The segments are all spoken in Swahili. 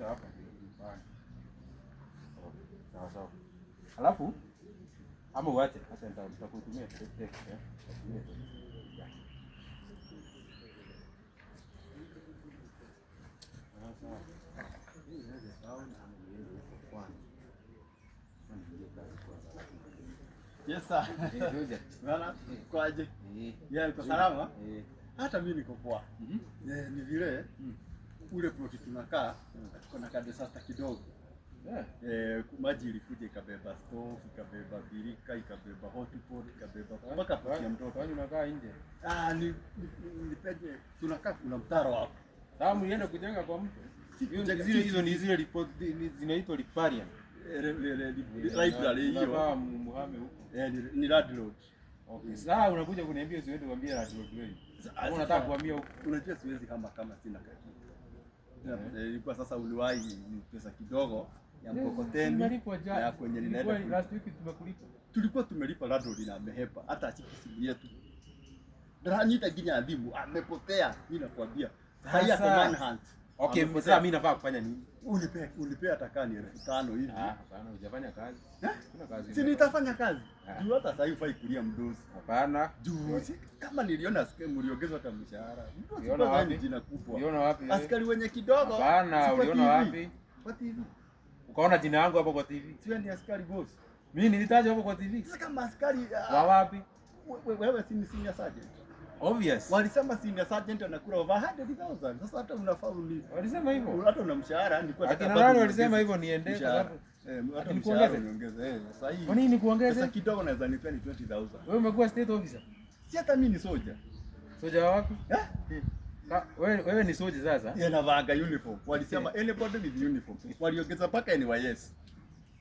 Leta hapa nyumbani. Sawa sawa. Alafu ama uache hata nitakutumia text eh. Yes sir. Bana, kwaje? Yeah, niko salama? Hata mimi niko poa. Ni vile ule plot tunakaa tuko na kadesasta kidogo. Maji ilikuja ikabeba stove, ikabeba birika, ikabeba hotpot, ikabeba mpaka kwa mtoto. Kwani unakaa nje? Ni peje tunakaa kuna mtaro hapo. Sasa muende kujenga kwa mtu. Hizo ni zile report zinaitwa riparian. Library hiyo. Kama muhame huko. Ni landlord. Okay. Sasa unakuja kuniambia usiende kuambia landlord wewe. Sasa unataka kuambia huko. Unajua siwezi kama sina kitu. Ilikuwa sasa uliwahi pesa kidogo ya mkokoteni na kwenye ninaenda last week tumekulipa. Tulikuwa tumelipa landlord na amehepa hata achiki simu yetu. Ndio ginya adhibu amepotea mimi nakwambia. Haya kwa manhunt. Okay, sasa mimi nafaa kufanya nini? Unipe hata kani 5,000 hivi. Hapana, hujafanya kazi. Kuna kazi. Si nitafanya kazi. Juu hata sasa hivi kulia mdosi. Hapana. Juu kama niliona mliongezwa hata mshahara. Uliona wapi? Jina kubwa. Uliona wapi? Askari wenye kidogo. Hapana, uliona wapi? Kwa TV. Ukaona jina yangu hapo kwa TV? Sio ni askari boss. Mimi nilitaja hapo kwa TV. Sasa kama askari wa wapi? Wewe si senior sergeant. Obvious. Walisema senior sergeant anakula over 100,000. Sasa hata unafaa walisema hivyo. Hata una mshahara ni kwa sababu nani walisema hivyo niende sababu hata mshahara niongeze. Sasa hii. Kwa nini nikuongeze? Sasa kidogo naweza nipea ni 20,000. Wewe umekuwa state officer? Si hata mimi ni soja. Soja wapi? Wewe ni soja sasa? Yeye anavaa uniform. Walisema anybody with uniform. Waliongeza paka NYS.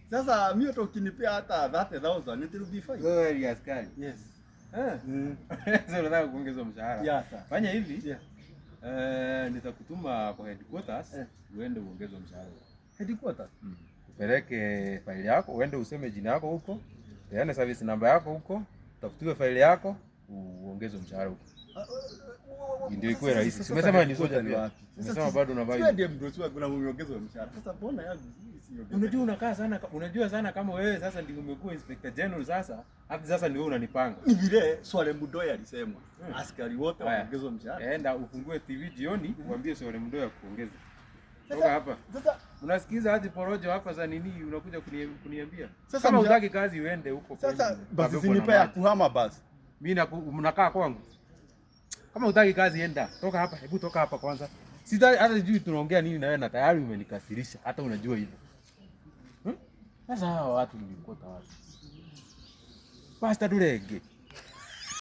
Sasa mimi hata ukinipea hata 30,000 it will be fine. Wewe ni askari? Yes. Sasa unataka kuongezwa mshahara. Yeah, fanya hivi. Nitakutuma kwa headquarters uende uongezwe mshahara. Headquarters? Upeleke faili yako, uende useme jina yako huko, peane service number yako huko, utafutiwe faili yako, uongezwe mshahara huko. Ndio ikuwe rahisi. Umesema ni soja ni wapi? Umesema bado unavaa. Sio ndiye mdosi wangu na umeongezwa mshahara. Sasa mbona yangu unajua unakaa sana, unajua sana kama wewe sasa ndio umekuwa inspector general sasa, hadi sasa ndio wewe unanipanga. Ni vile Swale Mudoya alisema askari wote waongezwe mshahara. Enda ufungue TV jioni uambie Swale Mudoya kuongeza. Toka hapa. Sasa unasikiza hadi porojo hapa za nini unakuja kuniambia? Sasa kama hutaki kazi uende huko. Sasa basi sinipe ya kuhama basi. Mimi mnakaa kwangu. Kama hutaki kazi enda. Toka hapa, hebu toka hapa kwanza. Sita hata sijui tunaongea nini na wewe na tayari umenikasirisha. Hata unajua hivyo. Sasa hawa watu nilikuwa wapi? Basta tulege.